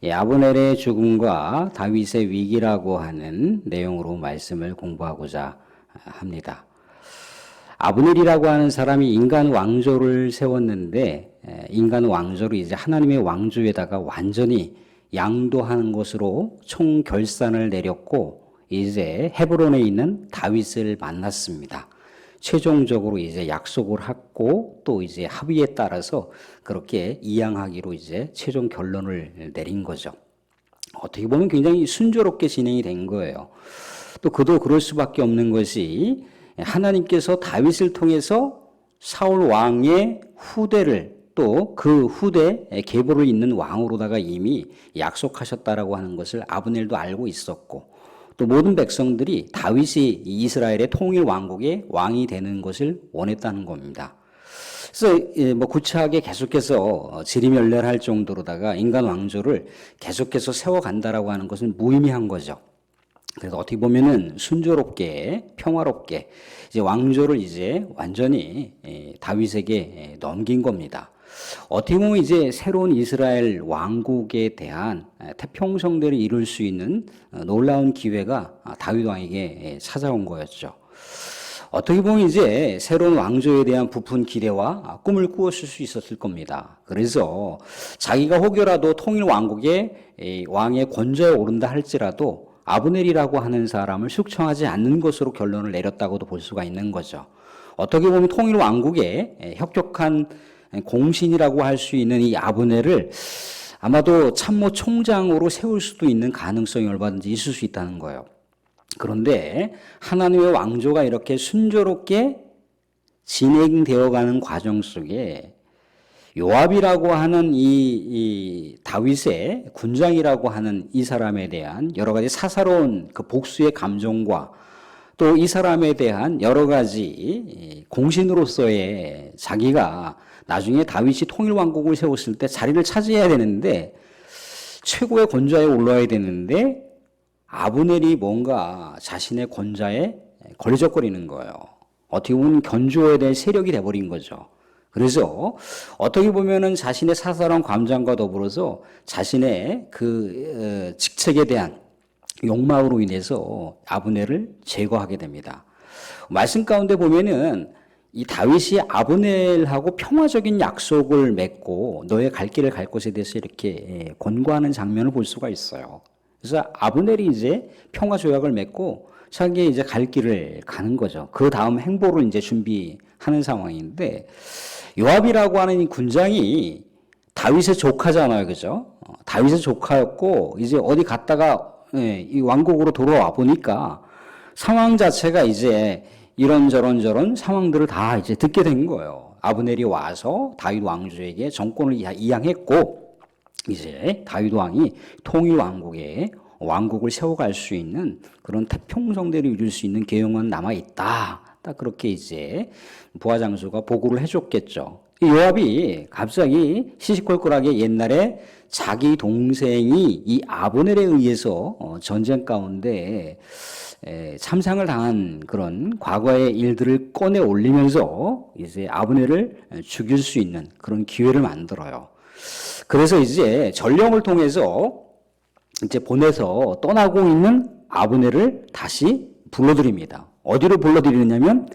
아브넬의 죽음과 다윗의 위기라고 하는 내용으로 말씀을 공부하고자 합니다. 아브넬이라고 하는 사람이 인간 왕조를 세웠는데 인간 왕조를 이제 하나님의 왕조에다가 완전히 양도하는 것으로 총결산을 내렸고 이제 헤브론에 있는 다윗을 만났습니다. 최종적으로 이제 약속을 하고 또 이제 합의에 따라서 그렇게 이양하기로 이제 최종 결론을 내린 거죠. 어떻게 보면 굉장히 순조롭게 진행이 된 거예요. 또 그도 그럴 수밖에 없는 것이 하나님께서 다윗을 통해서 사울 왕의 후대를 또 그 후대 계보를 잇는 왕으로다가 이미 약속하셨다라고 하는 것을 아브넬도 알고 있었고 또 모든 백성들이 다윗이 이스라엘의 통일 왕국의 왕이 되는 것을 원했다는 겁니다. 그래서 구차하게 계속해서 지리멸렬할 정도로다가 인간 왕조를 계속해서 세워간다라고 하는 것은 무의미한 거죠. 그래서 어떻게 보면은 순조롭게 평화롭게 이제 왕조를 이제 완전히 다윗에게 넘긴 겁니다. 어떻게 보면 이제 새로운 이스라엘 왕국에 대한 태평성대를 이룰 수 있는 놀라운 기회가 다윗 왕에게 찾아온 거였죠. 어떻게 보면 이제 새로운 왕조에 대한 부푼 기대와 꿈을 꾸었을 수 있었을 겁니다. 그래서 자기가 혹여라도 통일 왕국의 왕의 권좌에 오른다 할지라도 아브넬이라고 하는 사람을 숙청하지 않는 것으로 결론을 내렸다고도 볼 수가 있는 거죠. 어떻게 보면 통일 왕국의 혁혁한 공신이라고 할 수 있는 이 아브넬을 아마도 참모 총장으로 세울 수도 있는 가능성이 얼마든지 있을 수 있다는 거예요. 그런데 하나님의 왕조가 이렇게 순조롭게 진행되어가는 과정 속에 요압이라고 하는 이 다윗의 군장이라고 하는 이 사람에 대한 여러 가지 사사로운 그 복수의 감정과 또 이 사람에 대한 여러 가지 공신으로서의 자기가 나중에 다윗이 통일 왕국을 세웠을 때 자리를 차지해야 되는데 최고의 권좌에 올라야 되는데 아브넬이 뭔가 자신의 권좌에 걸리적거리는 거예요. 어떻게 보면 견주어야 될 세력이 돼버린 거죠. 그래서 어떻게 보면은 자신의 사사로운 감정과 더불어서 자신의 그 직책에 대한 욕망으로 인해서 아브넬을 제거하게 됩니다. 말씀 가운데 보면은 이 다윗이 아브넬하고 평화적인 약속을 맺고 너의 갈 길을 갈 것에 대해서 이렇게 권고하는 장면을 볼 수가 있어요. 그래서 아브넬이 이제 평화 조약을 맺고 자기 이제 갈 길을 가는 거죠. 그 다음 행보를 이제 준비하는 상황인데 요압이라고 하는 이 군장이 다윗의 조카잖아요, 그죠? 다윗의 조카였고 이제 어디 갔다가 이 왕국으로 돌아와 보니까 상황 자체가 이제 이런저런 상황들을 다 이제 듣게 된 거예요. 아브넬이 와서 다윗 왕조에게 정권을 이양했고 이제 다윗 왕이 통일 왕국에 왕국을 세워갈 수 있는 그런 태평성대를 이룰 수 있는 계획만 남아 있다. 딱 그렇게 이제 부하장수가 보고를 해줬겠죠. 요압이 갑자기 시시콜콜하게 옛날에 자기 동생이 이 아브넬에 의해서 전쟁 가운데 참상을 당한 그런 과거의 일들을 꺼내 올리면서 이제 아브넬을 죽일 수 있는 그런 기회를 만들어요. 그래서 이제 전령을 통해서 이제 보내서 떠나고 있는 아브넬을 다시 불러들입니다. 어디로 불러들이느냐면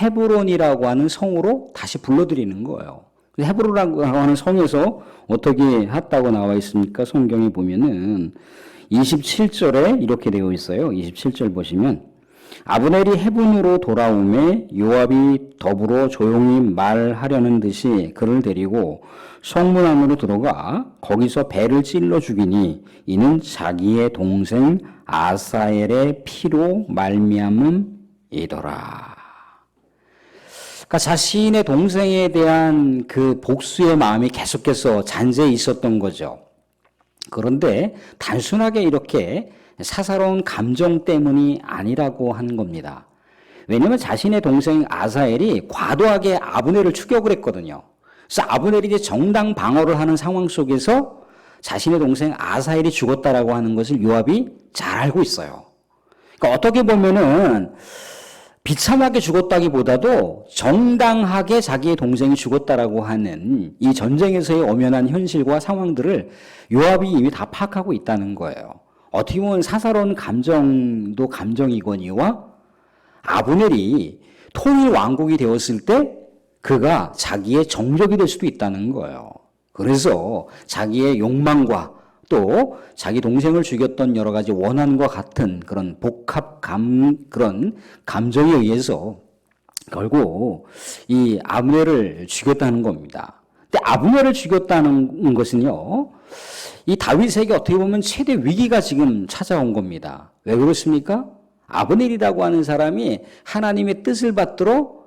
헤브론이라고 하는 성으로 다시 불러들이는 거예요. 헤브론이라고 하는 성에서 어떻게 했다고 나와 있습니까? 성경에 보면은 27절에 이렇게 되어 있어요. 27절 보시면 아브넬이 헤브론으로 돌아오매 요압이 더불어 조용히 말하려는 듯이 그를 데리고 성문 안으로 들어가 거기서 배를 찔러 죽이니 이는 자기의 동생 아사엘의 피로 말미암음이더라. 그러니까 자신의 동생에 대한 그 복수의 마음이 계속해서 잔재해 있었던 거죠. 그런데 단순하게 이렇게 사사로운 감정 때문이 아니라고 하는 겁니다. 왜냐하면 자신의 동생 아사엘이 과도하게 아브넬을 추격을 했거든요. 그래서 아브넬이 이제 정당 방어를 하는 상황 속에서 자신의 동생 아사엘이 죽었다라고 하는 것을 요압이 잘 알고 있어요. 그러니까 어떻게 보면은 비참하게 죽었다기보다도 정당하게 자기의 동생이 죽었다라고 하는 이 전쟁에서의 엄연한 현실과 상황들을 요압이 이미 다 파악하고 있다는 거예요. 어떻게 보면 사사로운 감정도 감정이거니와 아브넬이 통일 왕국이 되었을 때 그가 자기의 정적이 될 수도 있다는 거예요. 그래서 자기의 욕망과 또 자기 동생을 죽였던 여러 가지 원한과 같은 그런 그런 감정에 의해서 결국 이 아브넬을 죽였다는 겁니다. 근데 아브넬을 죽였다는 것은요, 이 다윗에게 어떻게 보면 최대 위기가 지금 찾아온 겁니다. 왜 그렇습니까? 아브넬이라고 하는 사람이 하나님의 뜻을 받들어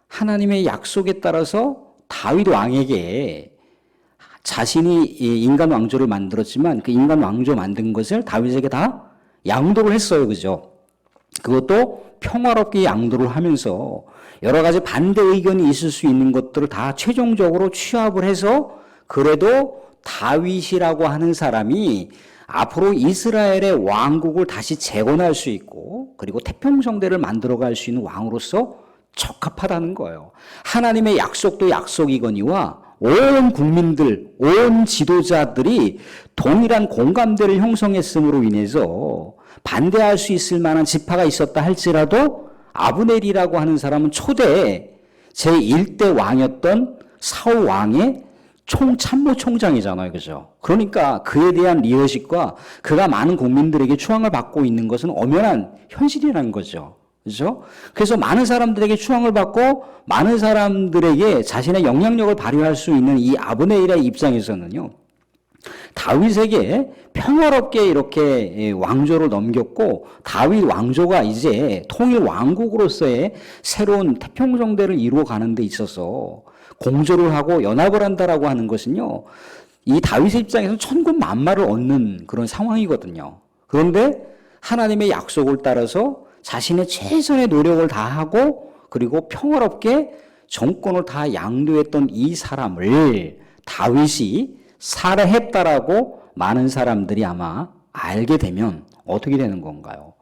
하나님의 약속에 따라서 다윗 왕에게 자신이 인간 왕조를 만들었지만 그 인간 왕조 만든 것을 다윗에게 다 양도를 했어요. 그죠? 그것도 평화롭게 양도를 하면서 여러 가지 반대 의견이 있을 수 있는 것들을 다 최종적으로 취합을 해서 그래도 다윗이라고 하는 사람이 앞으로 이스라엘의 왕국을 다시 재건할 수 있고 그리고 태평성대를 만들어갈 수 있는 왕으로서 적합하다는 거예요. 하나님의 약속도 약속이거니와 온 국민들, 온 지도자들이 동일한 공감대를 형성했음으로 인해서 반대할 수 있을 만한 지파가 있었다 할지라도 아브넬이라고 하는 사람은 초대 제1대 왕이었던 사울 왕의 참모총장이잖아요. 그죠? 그러니까 그에 대한 리더십과 그가 많은 국민들에게 추앙을 받고 있는 것은 엄연한 현실이라는 거죠. 그죠? 그래서 많은 사람들에게 추앙을 받고 많은 사람들에게 자신의 영향력을 발휘할 수 있는 이 아브넬의 입장에서는요, 다윗에게 평화롭게 이렇게 왕조를 넘겼고 다윗 왕조가 이제 통일 왕국으로서의 새로운 태평성대를 이루어가는 데 있어서 공조를 하고 연합을 한다라고 하는 것은요, 이 다윗의 입장에서는 천군만마를 얻는 그런 상황이거든요. 그런데 하나님의 약속을 따라서 자신의 최선의 노력을 다하고 그리고 평화롭게 정권을 다 양도했던 이 사람을 다윗이 살해했다라고 많은 사람들이 아마 알게 되면 어떻게 되는 건가요?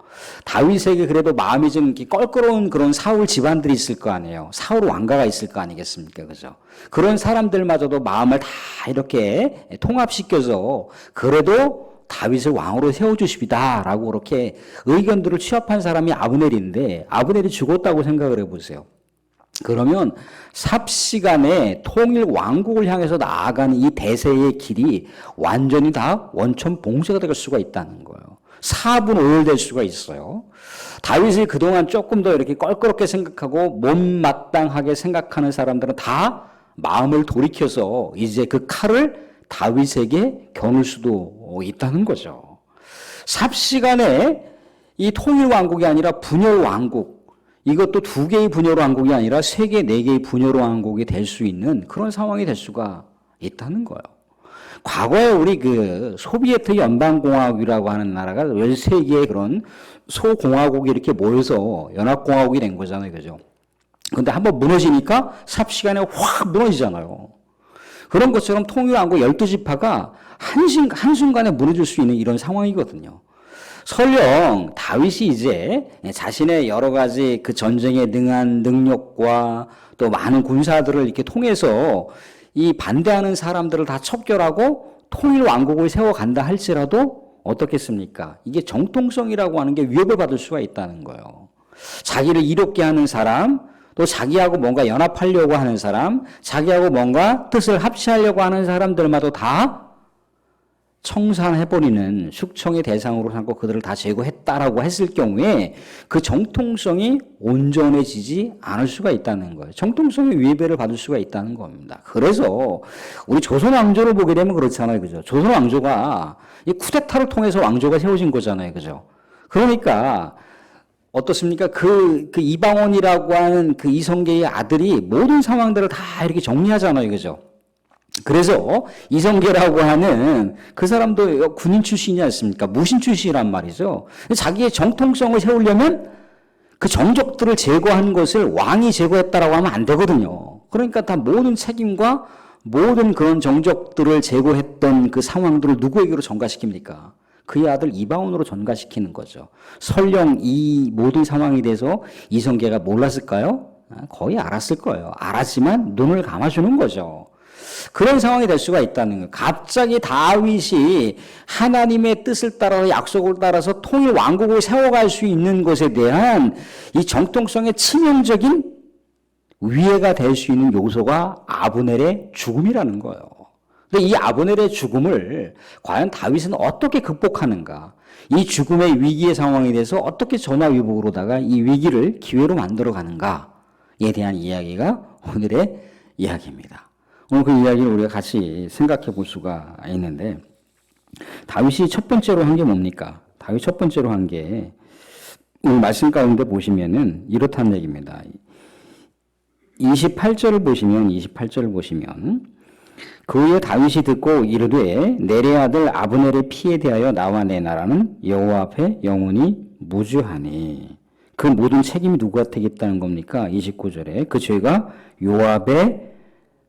다윗에게 그래도 마음이 좀 껄끄러운 그런 사울 집안들이 있을 거 아니에요. 사울 왕가가 있을 거 아니겠습니까? 그죠? 그런 사람들마저도 마음을 다 이렇게 통합시켜서 그래도 다윗을 왕으로 세워주십이다라고 그렇게 의견들을 취합한 사람이 아브넬인데 아브넬이 죽었다고 생각을 해보세요. 그러면 삽시간에 통일 왕국을 향해서 나아가는 이 대세의 길이 완전히 다 원천 봉쇄가 될 수가 있다는 거예요. 사분오열될 수가 있어요. 다윗이 그동안 조금 더 이렇게 껄끄럽게 생각하고 못마땅하게 생각하는 사람들은 다 마음을 돌이켜서 이제 그 칼을 다윗에게 겨눌 수도 있다는 거죠. 삽시간에 이 통일 왕국이 아니라 분열 왕국, 이것도 2개의 분열 왕국이 아니라 3개, 4개의 분열 왕국이 될 수 있는 그런 상황이 될 수가 있다는 거예요. 과거에 우리 그 소비에트 연방공화국이라고 하는 나라가 13개의 그런 소공화국이 이렇게 모여서 연합공화국이 된 거잖아요. 그죠? 근데 한번 무너지니까 삽시간에 확 무너지잖아요. 그런 것처럼 통일왕국 12지파가 한순간에 무너질 수 있는 이런 상황이거든요. 설령 다윗이 이제 자신의 여러 가지 그 전쟁에 능한 능력과 또 많은 군사들을 이렇게 통해서 이 반대하는 사람들을 다 척결하고 통일 왕국을 세워간다 할지라도 어떻겠습니까? 이게 정통성이라고 하는 게 위협을 받을 수가 있다는 거예요. 자기를 이롭게 하는 사람, 또 자기하고 뭔가 연합하려고 하는 사람, 자기하고 뭔가 뜻을 합치하려고 하는 사람들마저 다 청산해버리는 숙청의 대상으로 삼고 그들을 다 제거했다라고 했을 경우에 그 정통성이 온전해지지 않을 수가 있다는 거예요. 정통성의 위배를 받을 수가 있다는 겁니다. 그래서 우리 조선 왕조를 보게 되면 그렇잖아요. 그죠? 조선 왕조가 이 쿠데타를 통해서 왕조가 세워진 거잖아요. 그죠? 그러니까 어떻습니까? 그 이방원이라고 하는 그 이성계의 아들이 모든 상황들을 다 이렇게 정리하잖아요. 그죠? 그래서 이성계라고 하는 그 사람도 군인 출신이지 않습니까? 무신 출신이란 말이죠. 자기의 정통성을 세우려면 그 정적들을 제거한 것을 왕이 제거했다라고 하면 안 되거든요. 그러니까 다 모든 책임과 모든 그런 정적들을 제거했던 그 상황들을 누구에게로 전가시킵니까? 그의 아들 이방원으로 전가시키는 거죠. 설령 이 모든 상황에 대해서 이성계가 몰랐을까요? 거의 알았을 거예요. 알았지만 눈을 감아주는 거죠. 그런 상황이 될 수가 있다는 거예요. 갑자기 다윗이 하나님의 뜻을 따라서 약속을 따라서 통일 왕국을 세워갈 수 있는 것에 대한 이 정통성의 치명적인 위해가 될 수 있는 요소가 아브넬의 죽음이라는 거예요. 근데 이 아브넬의 죽음을 과연 다윗은 어떻게 극복하는가? 이 죽음의 위기의 상황에 대해서 어떻게 전화위복으로다가 이 위기를 기회로 만들어 가는가에 대한 이야기가 오늘의 이야기입니다. 오늘 그 이야기를 우리가 같이 생각해 볼 수가 있는데, 다윗이 첫 번째로 한 게 뭡니까? 다윗 첫 번째로 한 게 오늘 말씀 가운데 보시면은 이렇다는 얘기입니다. 28절을 보시면 그후에 다윗이 듣고 이르되 내레 아들 아브넬의 피에 대하여 나와 내 나라는 여호와 앞에 영원히 무죄하니. 그 모든 책임이 누구가 되겠다는 겁니까? 29절에 그 죄가 요압의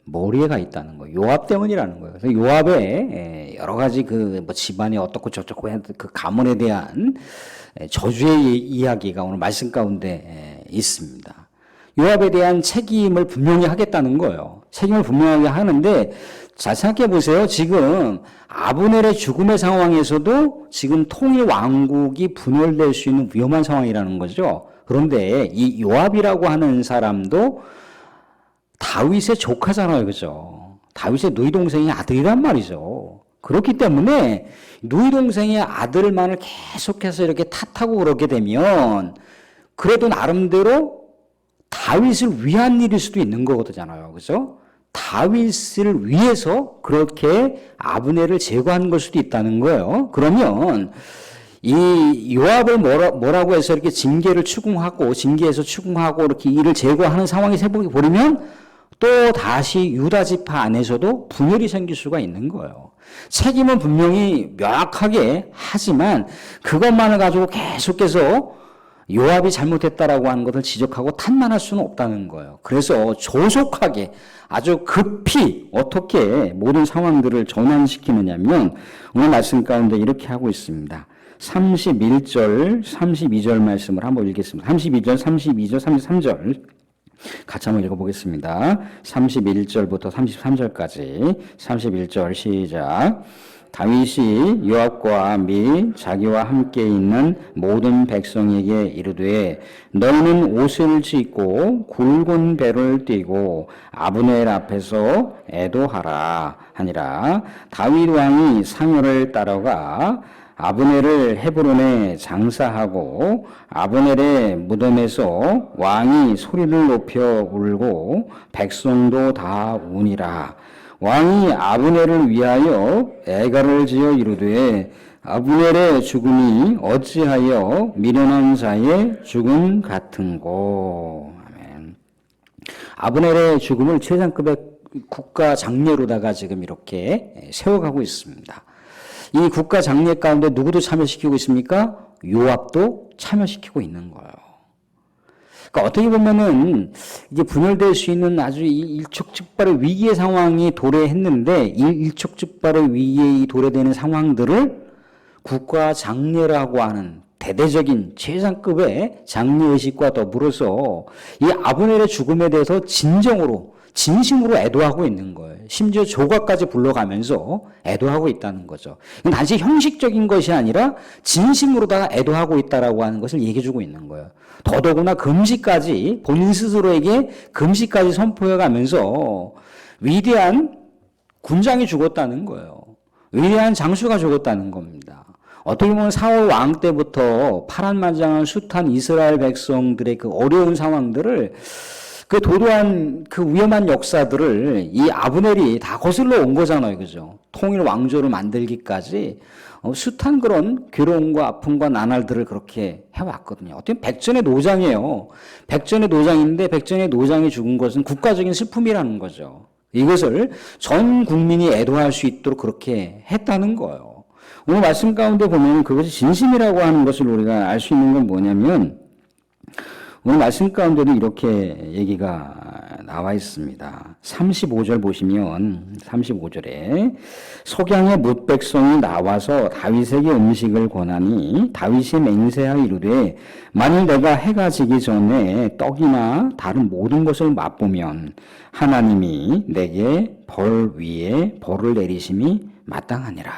머리에가 있다는 거예요. 요압 때문이라는 거예요. 그래서 요압의 여러 가지 그 뭐 집안이 어떻고 저쩌고 그 가문에 대한 저주의 이야기가 오늘 말씀 가운데 있습니다. 요압에 대한 책임을 분명히 하겠다는 거예요. 책임을 분명하게 하는데 잘 생각해 보세요. 지금 아브넬의 죽음의 상황에서도 지금 통일 왕국이 분열될 수 있는 위험한 상황이라는 거죠. 그런데 이 요압이라고 하는 사람도 다윗의 조카잖아요. 그죠? 다윗의 누이 동생의 아들이란 말이죠. 그렇기 때문에 누이 동생의 아들만을 계속해서 이렇게 탓하고 그러게 되면 그래도 나름대로 다윗을 위한 일일 수도 있는 거거든요. 그죠? 다윗을 위해서 그렇게 아브넬을 제거한 걸 수도 있다는 거예요. 그러면 이 요압을 뭐라고 해서 이렇게 징계해서 추궁하고 이렇게 이를 제거하는 상황에서 보면 또 다시 유다 지파 안에서도 분열이 생길 수가 있는 거예요. 책임은 분명히 명확하게 하지만 그것만을 가지고 계속해서 요압이 잘못했다라고 하는 것을 지적하고 탓만할 수는 없다는 거예요. 그래서 조속하게 아주 급히 어떻게 모든 상황들을 전환시키느냐면 오늘 말씀 가운데 이렇게 하고 있습니다. 31절, 32절 말씀을 한번 읽겠습니다. 32절, 32절, 33절 같이 한번 읽어보겠습니다. 31절부터 33절까지 31절 시작. 다윗이 요압과 및 자기와 함께 있는 모든 백성에게 이르되 너희는 옷을 찢고 굵은 배를 띠고 아브넬 앞에서 애도하라 하니라. 다윗 왕이 사무엘을 따라가 아브넬을 헤브론에 장사하고 아브넬의 무덤에서 왕이 소리를 높여 울고 백성도 다 우니라. 왕이 아브넬을 위하여 애가를 지어 이르되 아브넬의 죽음이 어찌하여 미련한 자의 죽음 같은고. 아멘. 아브넬의 죽음을 최상급의 국가 장례로다가 지금 이렇게 세워가고 있습니다. 이 국가 장례 가운데 누구도 참여시키고 있습니까? 요압도 참여시키고 있는 거예요. 그러니까 어떻게 보면은 이게 분열될 수 있는 아주 일촉즉발의 위기의 상황이 도래했는데 일촉즉발의 위기에 도래되는 상황들을 국가 장례라고 하는 대대적인 최상급의 장례의식과 더불어서 이 아브넬의 죽음에 대해서 진심으로 애도하고 있는 거예요. 심지어 조각까지 불러가면서 애도하고 있다는 거죠. 단지 형식적인 것이 아니라 진심으로다가 애도하고 있다라고 하는 것을 얘기해주고 있는 거예요. 더더구나 금시까지 본인 스스로에게 금시까지 선포해가면서 위대한 군장이 죽었다는 거예요. 위대한 장수가 죽었다는 겁니다. 어떻게 보면 사울 왕 때부터 파란만장한 숱한 이스라엘 백성들의 그 어려운 상황들을 그 도도한 그 위험한 역사들을 이 아브넬이 다 거슬러 온 거잖아요. 그죠? 통일 왕조를 만들기까지 숱한 그런 괴로움과 아픔과 나날들을 그렇게 해왔거든요. 어떻게 백전의 노장이에요. 백전의 노장인데 백전의 노장이 죽은 것은 국가적인 슬픔이라는 거죠. 이것을 전 국민이 애도할 수 있도록 그렇게 했다는 거예요. 오늘 말씀 가운데 보면 그것이 진심이라고 하는 것을 우리가 알 수 있는 건 뭐냐면 오늘 말씀 가운데도 이렇게 얘기가 나와 있습니다. 35절 보시면 35절에 속양의 뭇 백성이 나와서 다윗에게 음식을 권하니 다윗이 맹세하여 이르되 만일 내가 해가 지기 전에 떡이나 다른 모든 것을 맛보면 하나님이 내게 벌 위에 벌을 내리심이 마땅하니라.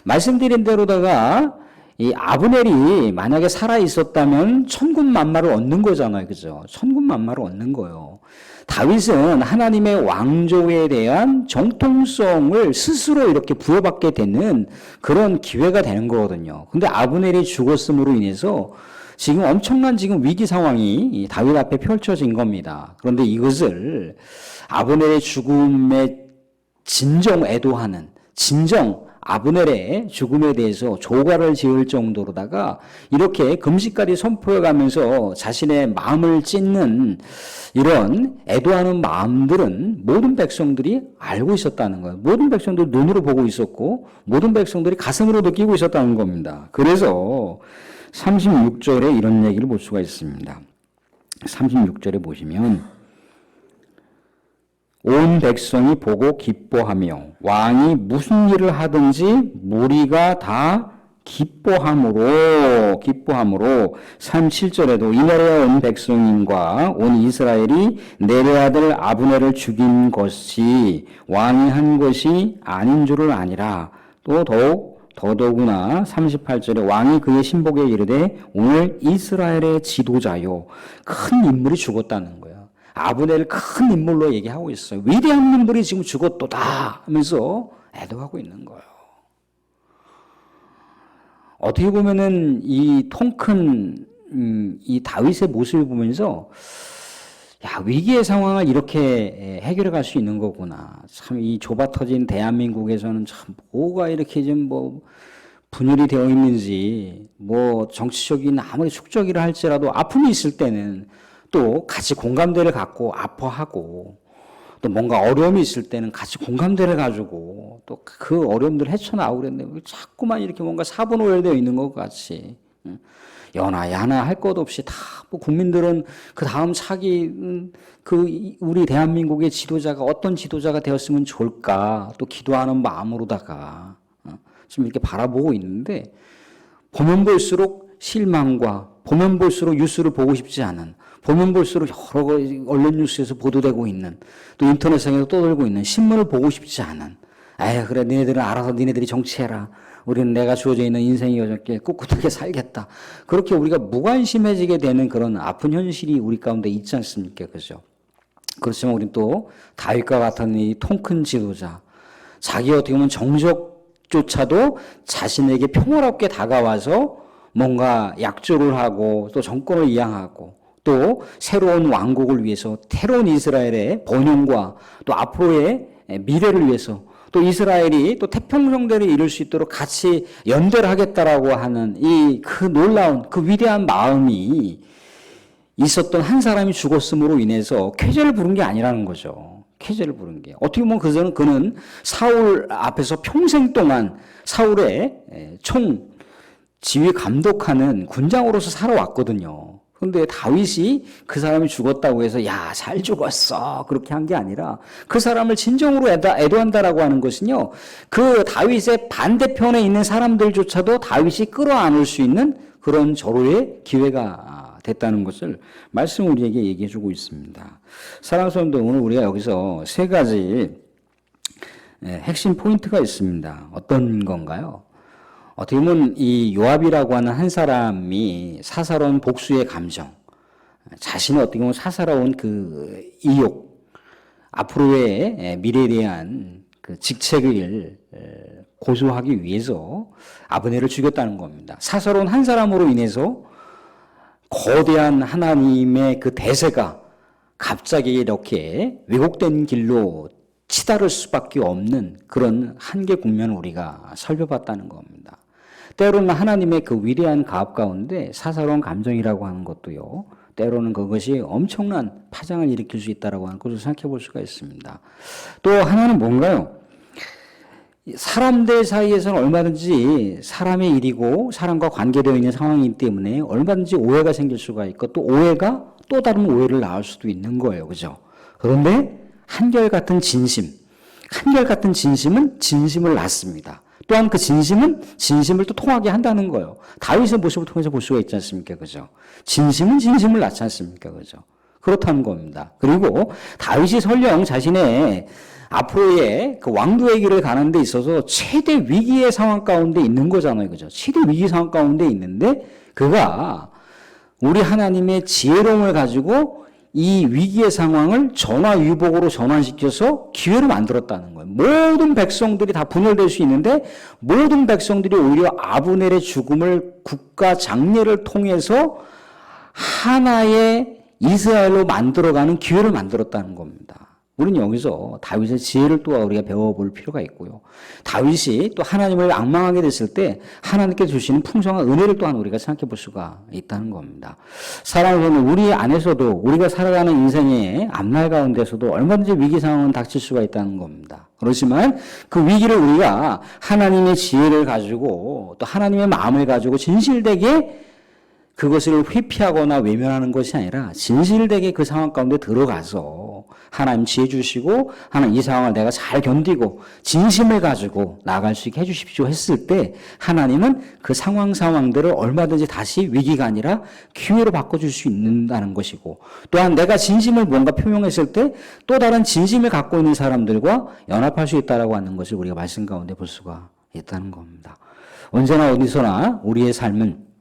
말씀드린 대로다가 이 아브넬이 만약에 살아 있었다면 천군만마를 얻는 거잖아요. 그죠? 천군만마를 얻는 거예요. 다윗은 하나님의 왕조에 대한 정통성을 스스로 이렇게 부여받게 되는 그런 기회가 되는 거거든요. 근데 아브넬이 죽었음으로 인해서 지금 엄청난 지금 위기 상황이 다윗 앞에 펼쳐진 겁니다. 그런데 이것을 아브넬의 죽음에 진정 애도하는, 진정 아브넬의 죽음에 대해서 조과를 지을 정도로다가 이렇게 금식까지 선포해가면서 자신의 마음을 찢는 이런 애도하는 마음들은 모든 백성들이 알고 있었다는 거예요. 모든 백성들이 눈으로 보고 있었고 모든 백성들이 가슴으로 느끼고 있었다는 겁니다. 그래서 36절에 이런 얘기를 볼 수가 있습니다. 36절에 보시면 온 백성이 보고 기뻐하며 왕이 무슨 일을 하든지 무리가 다 기뻐함으로 37절에도 이날에 온 백성인과 온 이스라엘이 내레 아들 아브넬을 죽인 것이 왕이 한 것이 아닌 줄을 아니라 또 더더구나 38절에 왕이 그의 신복에 이르되 오늘 이스라엘의 지도자요 큰 인물이 죽었다는 거예요. 아브넬 큰 인물로 얘기하고 있어요. 위대한 인물이 지금 죽었도다 하면서 애도하고 있는 거예요. 어떻게 보면은 이 통 큰 이 다윗의 모습을 보면서 야, 위기의 상황을 이렇게 해결해 갈 수 있는 거구나. 참 이 좁아 터진 대한민국에서는 참 뭐가 이렇게 좀 뭐 분열이 되어 있는지 뭐 정치적인 아무리 축적이라 할지라도 아픔이 있을 때는 또 같이 공감대를 갖고 아파하고 또 뭔가 어려움이 있을 때는 같이 공감대를 가지고 또 그 어려움들을 헤쳐나오고 그랬는데 자꾸만 이렇게 뭔가 사분오열되어 있는 것 같이 연하 야나 할 것 없이 다 뭐 국민들은 그 다음 차기 그 우리 대한민국의 지도자가 어떤 지도자가 되었으면 좋을까 또 기도하는 마음으로다가 지금 이렇게 바라보고 있는데 보면 볼수록 실망과 보면 볼수록 뉴스를 보고 싶지 않은 보면 볼수록 여러 언론 뉴스에서 보도되고 있는 또 인터넷상에서 떠돌고 있는 신문을 보고 싶지 않은 에이 그래 니네들은 알아서 니네들이 정치해라 우리는 내가 주어져 있는 인생이 어저께 꿋꿋하게 살겠다 그렇게 우리가 무관심해지게 되는 그런 아픈 현실이 우리 가운데 있지 않습니까? 그죠? 그렇지만 우리는 또 다윗과 같은 이 통 큰 지도자 자기 어떻게 보면 정적조차도 자신에게 평화롭게 다가와서 뭔가 약조를 하고 또 정권을 이양하고 또 새로운 왕국을 위해서 새로운 이스라엘의 번영과 또 앞으로의 미래를 위해서 또 이스라엘이 또 태평성대를 이룰 수 있도록 같이 연대를 하겠다라고 하는 이 그 놀라운 그 위대한 마음이 있었던 한 사람이 죽었음으로 인해서 쾌재를 부른 게 아니라는 거죠. 쾌재를 부른 게. 어떻게 보면 그는 사울 앞에서 평생 동안 사울의 총 지휘 감독하는 군장으로서 살아왔거든요. 그런데 다윗이 그 사람이 죽었다고 해서 야, 잘 죽었어 그렇게 한 게 아니라 그 사람을 진정으로 애도한다라고 하는 것은요. 그 다윗의 반대편에 있는 사람들조차도 다윗이 끌어안을 수 있는 그런 절호의 기회가 됐다는 것을 말씀 우리에게 얘기해 주고 있습니다. 사랑하는 성도들 오늘 우리가 여기서 세 가지 핵심 포인트가 있습니다. 어떤 건가요? 어떻게 보면 이 요압이라고 하는 한 사람이 사사로운 복수의 감정, 자신의 어떻게 보면 사사로운 그 이욕, 앞으로의 미래에 대한 그 직책을 고수하기 위해서 아브넬을 죽였다는 겁니다. 사사로운 한 사람으로 인해서 거대한 하나님의 그 대세가 갑자기 이렇게 왜곡된 길로 치달을 수밖에 없는 그런 한계 국면을 우리가 살펴봤다는 겁니다. 때로는 하나님의 그 위대한 가업 가운데 사사로운 감정이라고 하는 것도요. 때로는 그것이 엄청난 파장을 일으킬 수 있다라고 하는 것을 생각해 볼 수가 있습니다. 또 하나는 뭔가요? 사람들 사이에서는 얼마든지 사람의 일이고 사람과 관계되어 있는 상황이기 때문에 얼마든지 오해가 생길 수가 있고 또 오해가 또 다른 오해를 낳을 수도 있는 거예요. 그죠? 그런데 한결같은 진심은 진심을 낳습니다. 또한 그 진심은 진심을 또 통하게 한다는 거예요. 다윗의 모습을 통해서 볼 수가 있지 않습니까? 그죠? 진심은 진심을 낳지 않습니까? 그죠? 그렇다는 겁니다. 그리고 다윗이 설령 자신의 앞으로의 그 왕도의 길을 가는 데 있어서 최대 위기의 상황 가운데 있는 거잖아요. 그죠? 최대 위기 상황 가운데 있는데 그가 우리 하나님의 지혜로움을 가지고 이 위기의 상황을 전화위복으로 전환시켜서 기회를 만들었다는 거예요. 모든 백성들이 다 분열될 수 있는데 모든 백성들이 오히려 아브넬의 죽음을 국가 장례를 통해서 하나의 이스라엘로 만들어가는 기회를 만들었다는 겁니다. 우리는 여기서 다윗의 지혜를 또 우리가 배워볼 필요가 있고요. 다윗이 또 하나님을 앙망하게 됐을 때 하나님께 주시는 풍성한 은혜를 또한 우리가 생각해 볼 수가 있다는 겁니다. 사랑하는 우리 안에서도 우리가 살아가는 인생의 앞날 가운데서도 얼마든지 위기 상황은 닥칠 수가 있다는 겁니다. 그렇지만 그 위기를 우리가 하나님의 지혜를 가지고 또 하나님의 마음을 가지고 진실되게 그것을 회피하거나 외면하는 것이 아니라 진실되게 그 상황 가운데 들어가서 하나님 지혜 주시고 하나님 이 상황을 내가 잘 견디고 진심을 가지고 나아갈 수 있게 해주십시오 했을 때 하나님은 그 상황들을 얼마든지 다시 위기가 아니라 기회로 바꿔줄 수 있는다는 것이고 또한 내가 진심을 뭔가 표명했을 때 또 다른 진심을 갖고 있는 사람들과 연합할 수 있다라고 하는 것을 우리가 말씀 가운데 볼 수가 있다는 겁니다. 언제나 어디서나 우리의 삶은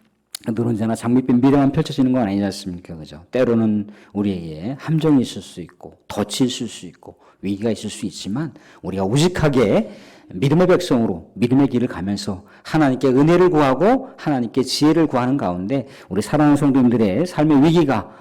늘 언제나 장밋빛 미래만 펼쳐지는 건 아니지 않습니까? 그죠? 때로는 우리에게 함정이 있을 수 있고, 덫이 있을 수 있고, 위기가 있을 수 있지만, 우리가 우직하게 믿음의 백성으로 믿음의 길을 가면서 하나님께 은혜를 구하고 하나님께 지혜를 구하는 가운데 우리 사랑하는 성도님들의 삶의 위기가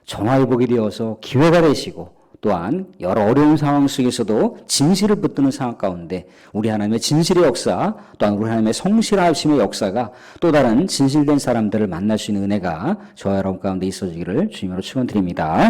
전화위복이 되어서 기회가 되시고 또한 여러 어려운 상황 속에서도 진실을 붙드는 상황 가운데 우리 하나님의 진실의 역사 또한 우리 하나님의 성실하심의 역사가 또 다른 진실된 사람들을 만날 수 있는 은혜가 저와 여러분 가운데 있어지기를 주님으로 축원드립니다.